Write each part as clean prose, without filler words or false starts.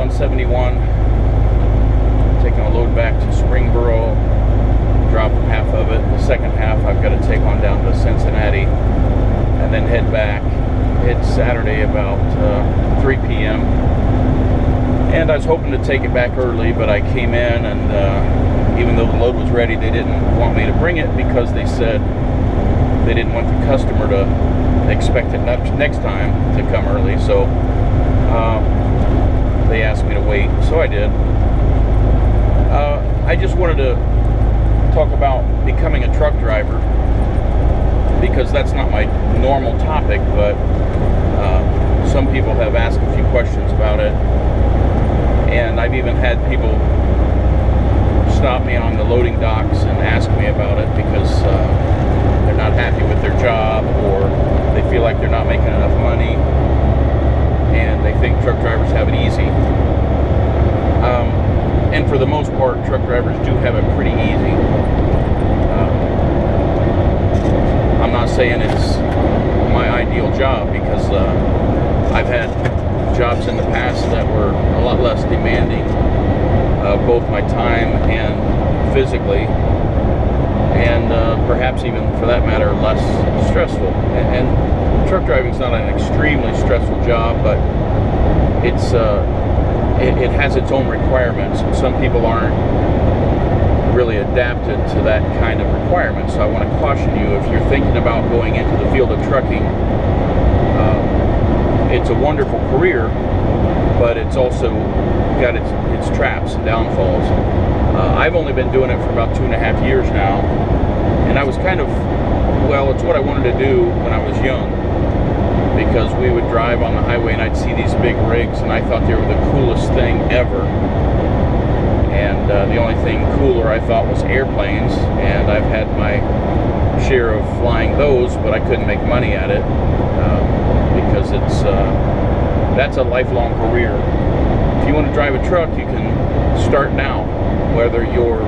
171, taking a load back to Springboro, drop half of it. The second half I've got to take on down to Cincinnati and then head back. It's Saturday about 3 p.m. and I was hoping to take it back early, but I came in and even though the load was ready, they didn't want me to bring it because they said they didn't want the customer to expect it next time to come early. So they asked me to wait, so I did. I just wanted to talk about becoming a truck driver because that's not my normal topic, but some people have asked a few questions about it, and I've even had people stop me on the loading docks and ask me about it because they're not happy with their job, or they feel like they're not making enough money and they think truck drivers have it easy. And for the most part, truck drivers do have it pretty easy. I'm not saying it's my ideal job because I've had jobs in the past that were a lot less demanding, both my time and physically, and perhaps even for that matter less stressful. And truck driving is not an extremely stressful job, but it's it has its own requirements, and some people aren't really adapted to that kind of requirement. So I want to caution you, if you're thinking about going into the field of trucking, it's a wonderful career, but it's also got its traps and downfalls. I've only been doing it for about 2.5 years now, and I was kind of, well, it's what I wanted to do when I was young, because we would drive on the highway and I'd see these big rigs and I thought they were the coolest thing ever. And the only thing cooler I thought was airplanes, and I've had my share of flying those, but I couldn't make money at it because that's a lifelong career. If you want to drive a truck, you can start now, whether you're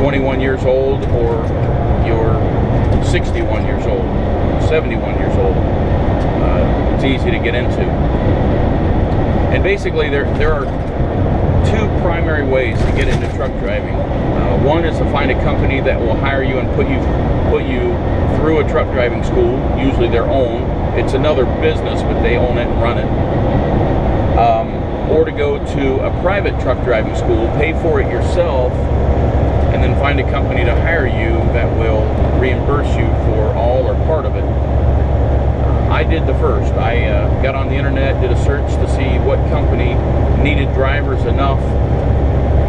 21 years old or you're 61 years old, 71 years old. It's easy to get into. And basically there are two primary ways to get into truck driving. One is to find a company that will hire you and put you through a truck driving school, usually their own. It's another business, but they own it and run it. Or to go to a private truck driving school, pay for it yourself, and then find a company to hire you that will reimburse you for all or part of it. I did the first. I got on the internet, did a search to see what company needed drivers enough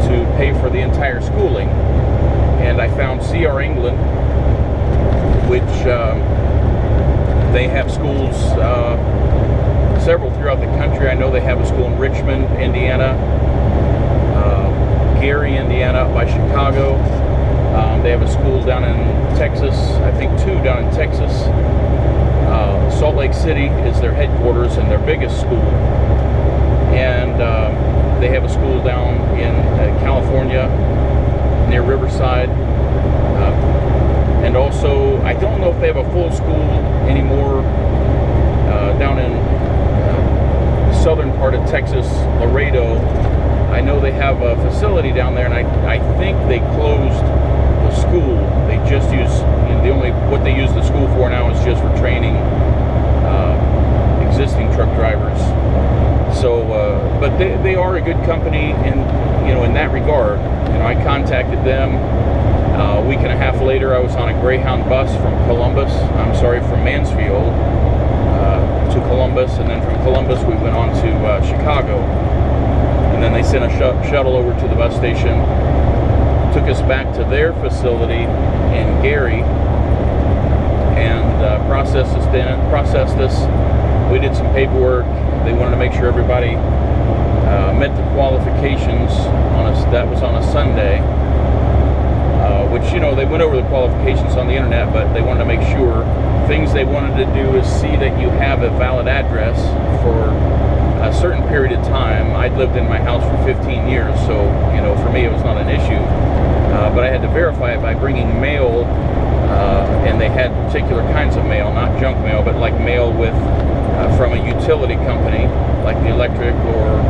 to pay for the entire schooling, and I found CR England, which they have schools several throughout the country. I know they have a school in Richmond, Indiana, Gary, Indiana, up by Chicago. They have a school down in Texas, I think 2 down in Texas. Salt Lake City is their headquarters and their biggest school. And they have a school down in California, near Riverside. And also, I don't know if they have a full school anymore down in the southern part of Texas, Laredo. I know they have a facility down there, and I think they closed the school. They just use, what they use the school for now is just for training existing truck drivers. So, but they are a good company in that regard. I contacted them. A week and a half later, I was on a Greyhound bus from Mansfield to Columbus, and then from Columbus we went on to Chicago, and then they sent a shuttle over to the bus station, took us back to their facility in Gary, and processed us. We did some paperwork. They wanted to make sure everybody met the qualifications that was on a Sunday, which, they went over the qualifications on the internet, but they wanted to make sure. Things they wanted to do is see that you have a valid address for a certain period of time. I'd lived in my house for 15 years, so, for me it was not an issue. But I had to verify it by bringing mail and they had particular kinds of mail, not junk mail, but like mail with from a utility company, like the electric or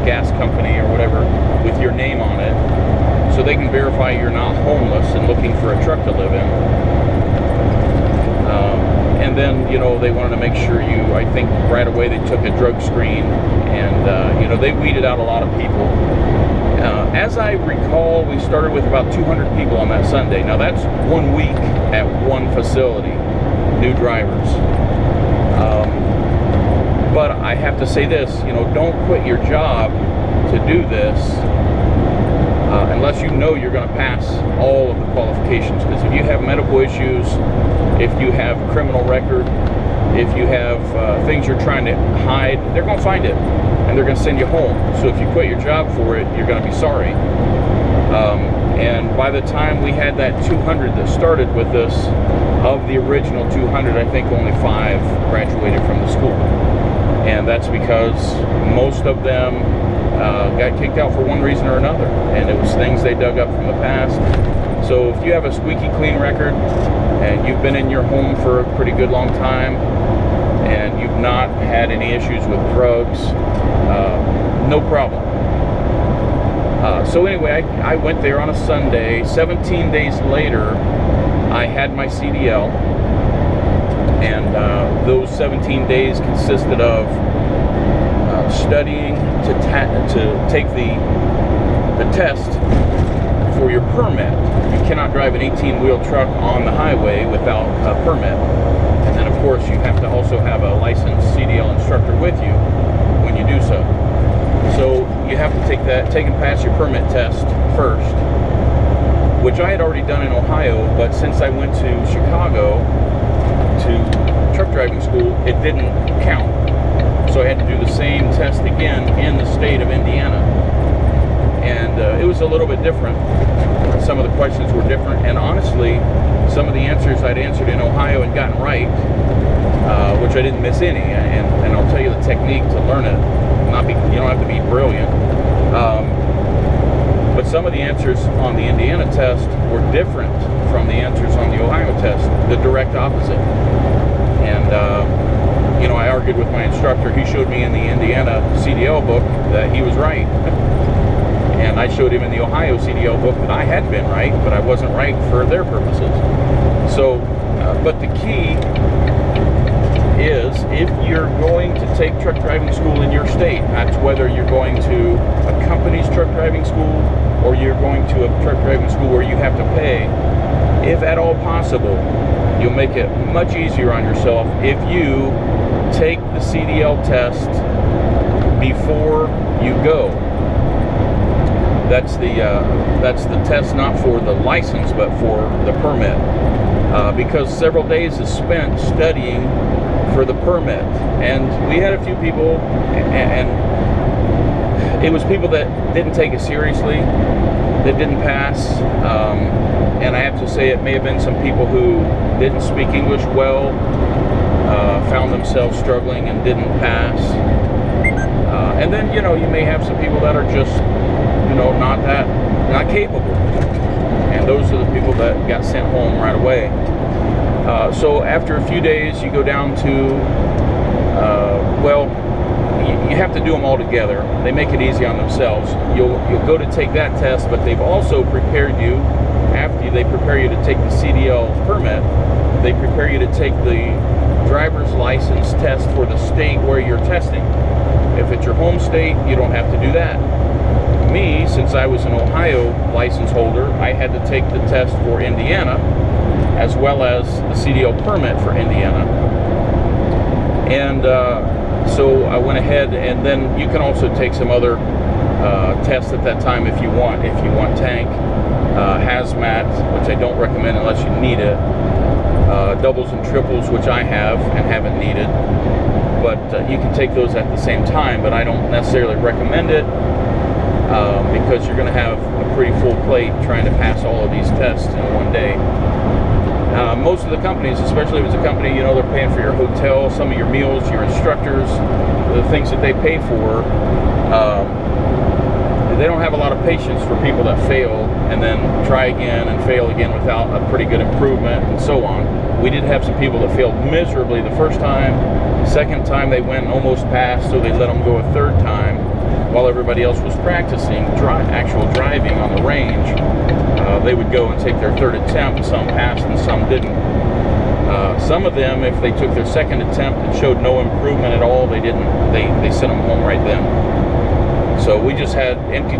gas company or whatever, with your name on it, so they can verify you're not homeless and looking for a truck to live in. And then they wanted to make sure I think right away they took a drug screen, and they weeded out a lot of people. As I recall, we started with about 200 people on that Sunday. Now that's 1 week at one facility, new drivers. But I have to say this, don't quit your job to do this unless you know you're going to pass all of the qualifications. Because if you have medical issues, if you have criminal record, if you have things you're trying to hide, they're going to find it and they're going to send you home. So if you quit your job for it, you're going to be sorry. And by the time we had that 200 that started with us, of the original 200, I think only 5 graduated from the school. And that's because most of them got kicked out for one reason or another, and it was things they dug up from the past. So if you have a squeaky clean record and you've been in your home for a pretty good long time and you've not had any issues with drugs, no problem. So anyway, I went there on a Sunday. 17 days later, I had my CDL, and those 17 days consisted of studying to take the test for your permit. You cannot drive an 18-wheel truck on the highway without a permit. And then, of course, you have to also have a licensed CDL instructor with you when you do so. So you have to take and pass your permit test first, which I had already done in Ohio, but since I went to Chicago to truck driving school, it didn't count. So I had to do the same test again in the state of Indiana. And it was a little bit different. Some of the questions were different, and honestly, some of the answers I'd answered in Ohio and gotten right, which I didn't miss any. And I'll tell you the technique to learn it. You don't have to be brilliant. But some of the answers on the Indiana test were different from the answers on the Ohio test, the direct opposite. And I argued with my instructor. He showed me in the Indiana CDL book that he was right. And I showed him in the Ohio CDL book that I had been right, but I wasn't right for their purposes. So, but the key is, if you're going to take truck driving school in your state, that's whether you're going to a company's truck driving school or you're going to a truck driving school where you have to pay, if at all possible, you'll make it much easier on yourself if you take the CDL test before you go. That's the test not for the license but for the permit, because several days is spent studying for the permit. And we had a few people, and it was people that didn't take it seriously, that didn't pass. And I have to say, it may have been some people who didn't speak English well, found themselves struggling and didn't pass. And then you may have some people that are just not capable, and those are the people that got sent home right away. So after a few days, you go down to you have to do them all together. They make it easy on themselves. You'll go to take that test, but they've also prepared you. After they prepare you to take the CDL permit, they prepare you to take the driver's license test for the state where you're testing. If it's your home state, you don't have to do that. Me, since I was an Ohio license holder, I had to take the test for Indiana as well as the CDL permit for Indiana. And so I went ahead, and then you can also take some other tests at that time if you want. If you want tank, hazmat, which I don't recommend unless you need it, doubles and triples, which I have and haven't needed. But you can take those at the same time, but I don't necessarily recommend it because you're going to have a pretty full plate trying to pass all of these tests in one day. Most of the companies, especially if it's a company, they're paying for your hotel, some of your meals, your instructors, the things that they pay for. They don't have a lot of patience for people that fail and then try again and fail again without a pretty good improvement, and so on. We did have some people that failed miserably the first time. Second time they went and almost passed, so they let them go a third time while everybody else was practicing actual driving on the range. They would go and take their third attempt. Some passed and some didn't. Some of them, if they took their second attempt and showed no improvement at all, they sent them home right then. So we just had empty,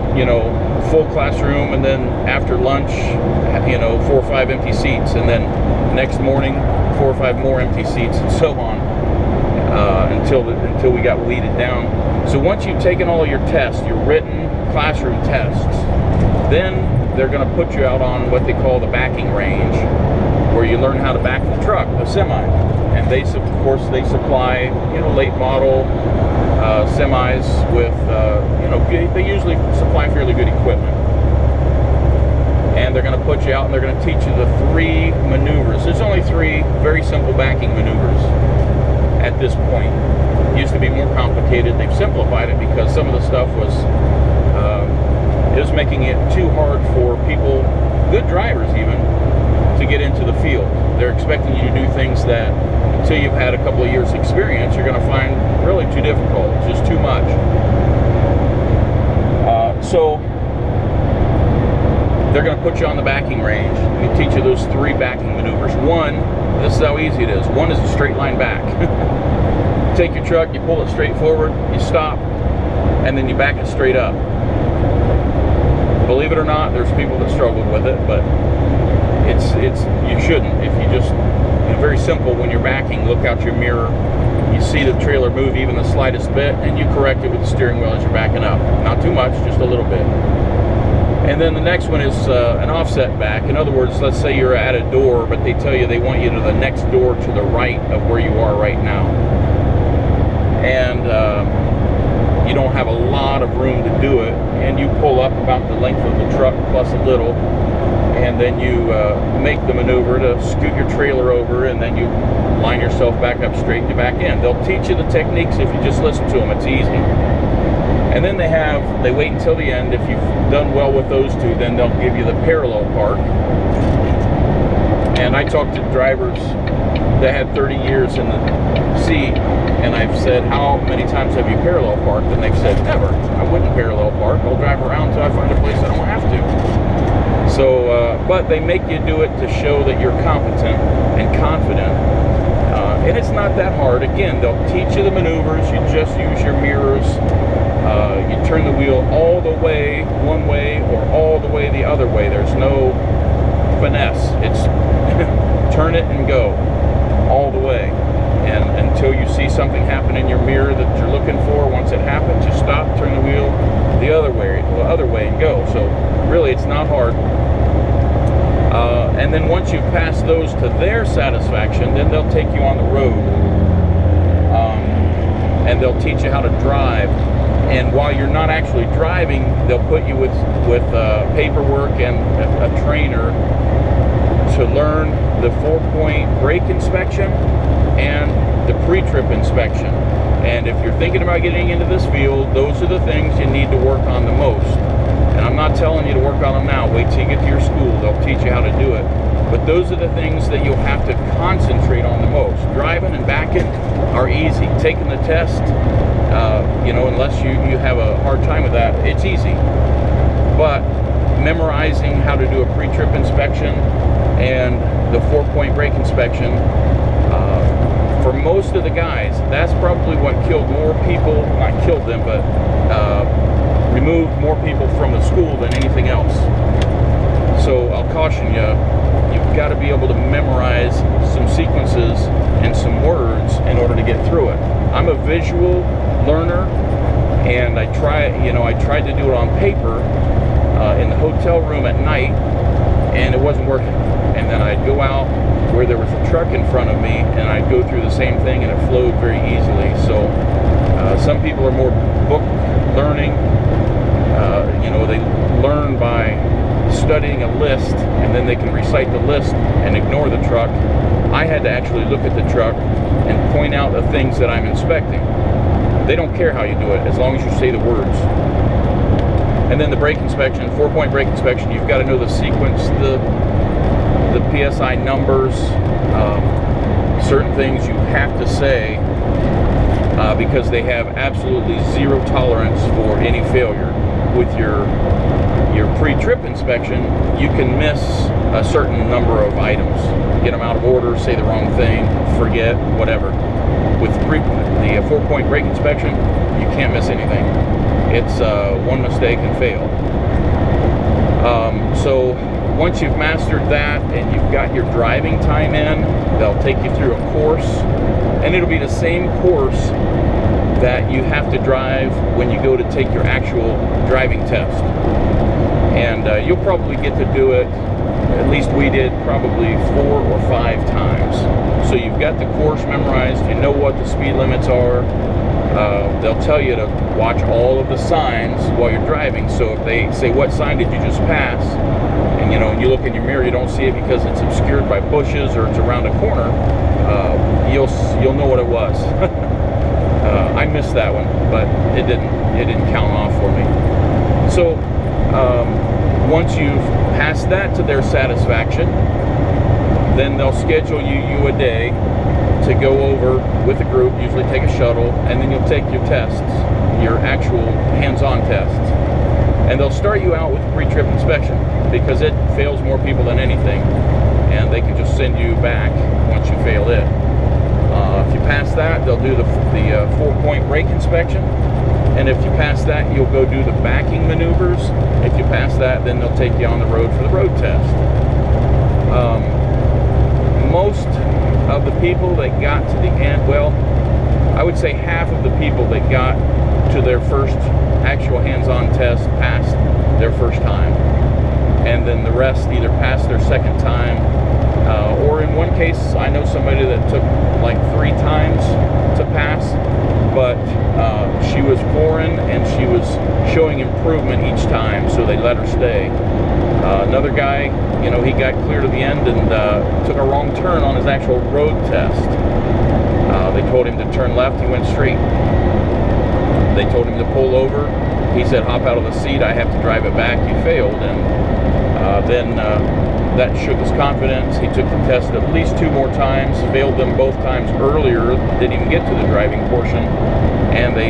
full classroom, and then after lunch, 4 or 5 empty seats, and then next morning 4 or 5 more empty seats, and so on, until we got weeded down. So once you've taken all of your tests, your written classroom tests, then they're going to put you out on what they call the backing range, where you learn how to back the truck, the semi. And they supply, late model semis with, they usually supply fairly good equipment. And they're going to put you out and they're going to teach you the 3 maneuvers. There's only 3 very simple backing maneuvers at this point. It used to be more complicated. They've simplified it because some of the stuff was making it too hard for people, good drivers even, to get into the field. They're expecting you to do things that, until you've had a couple of years experience, you're going to find really too difficult, just too much. So they're going to put you on the backing range and teach you those 3 backing maneuvers. One, this is how easy it is. One is a straight line back. You take your truck, you pull it straight forward, you stop, and then you back it straight up. Believe it or not, there's people that struggled with it, but you shouldn't. If you just, very simple, when you're backing, look out your mirror, you see the trailer move even the slightest bit, and you correct it with the steering wheel as you're backing up. Not too much, just a little bit. And then the next one is an offset back. In other words, let's say you're at a door, but they tell you they want you to the next door to the right of where you are right now. And you don't have a lot of room to do it, and you pull up about the length of the truck plus a little, and then you make the maneuver to scoot your trailer over, and then you line yourself back up straight and you back in. They'll teach you the techniques if you just listen to them. It's easy. And then they wait until the end. If you've done well with those 2, then they'll give you the parallel park. And I talked to drivers that had 30 years in the seat, and I've said, how many times have you parallel parked? And they've said, never. I wouldn't parallel park. I'll drive around until I find a place I don't have to. So, but they make you do it to show that you're competent and confident. And it's not that hard. Again, they'll teach you the maneuvers. You just use your mirrors. You turn the wheel all the way one way or all the way the other way. There's no finesse. It's turn it and go all the way. And until you see something happen in your mirror that you're looking for, once it happens, you stop, turn the wheel the other way and go. So really, it's not hard. And then once you've passed those to their satisfaction, then they'll take you on the road. And they'll teach you how to drive. And while you're not actually driving, they'll put you with paperwork and a trainer to learn the 4-point brake inspection and the pre-trip inspection. And if you're thinking about getting into this field, those are the things you need to work on the most. And I'm not telling you to work on them now. Wait till you get to your school. They'll teach you how to do it. But those are the things that you'll have to concentrate on the most. Driving and backing are easy. Taking the test, unless you have a hard time with that, it's easy. But memorizing how to do a pre-trip inspection and the 4-point brake inspection, for most of the guys, that's probably what killed more people, not killed them, but removed more people from the school than anything else. So I'll caution you, you've got to be able to memorize some sequences and some words in order to get through it. I'm a visual learner, and I tried to do it on paper in the hotel room at night, and it wasn't working. And then I'd go out where there was a truck in front of me, and I'd go through the same thing, and it flowed very easily. So some people are more book learning. They learn by studying a list, and then they can recite the list and ignore the truck. I had to actually look at the truck and point out the things that I'm inspecting. They don't care how you do it, as long as you say the words. And then the brake inspection, 4-point brake inspection, you've got to know the sequence, the PSI numbers, certain things you have to say because they have absolutely zero tolerance for any failure. With your pre-trip inspection, you can miss a certain number of items, get them out of order, say the wrong thing, forget, whatever. With the 4-point brake inspection, you can't miss anything. It's one mistake and fail. So once you've mastered that and you've got your driving time in, they'll take you through a course, and it'll be the same course that you have to drive when you go to take your actual driving test. And you'll probably get to do it, at least we did, probably 4 or 5 times. So you've got the course memorized, you know what the speed limits are. They'll tell you to watch all of the signs while you're driving. So if they say, what sign did you just pass? And and you look in your mirror, you don't see it because it's obscured by bushes or it's around a corner, you'll know what it was. I missed that one, but it didn't count off for me. So once you've passed that to their satisfaction, then they'll schedule you a day to go over with a group, usually take a shuttle, and then you'll take your tests, your actual hands-on tests. And they'll start you out with a pre-trip inspection because it fails more people than anything, and they can just send you back once you fail it. If you pass that, they'll do the 4-point brake inspection, and if you pass that, you'll go do the backing maneuvers. If you pass that, then they'll take you on the road for the road test. Most of the people that got to the end, well, I would say half of the people that got to their first actual hands-on test passed their first time, and then the rest either passed their second time, or in one case, I know somebody that took like 3 times to pass, but she was foreign and she was showing improvement each time, so they let her stay. Another guy, he got clear to the end and took a wrong turn on his actual road test. They told him to turn left, he went straight. They told him to pull over. He said, hop out of the seat, I have to drive it back, you failed. And then that shook his confidence. He took the test at least 2 more times, failed them both times earlier, didn't even get to the driving portion, and they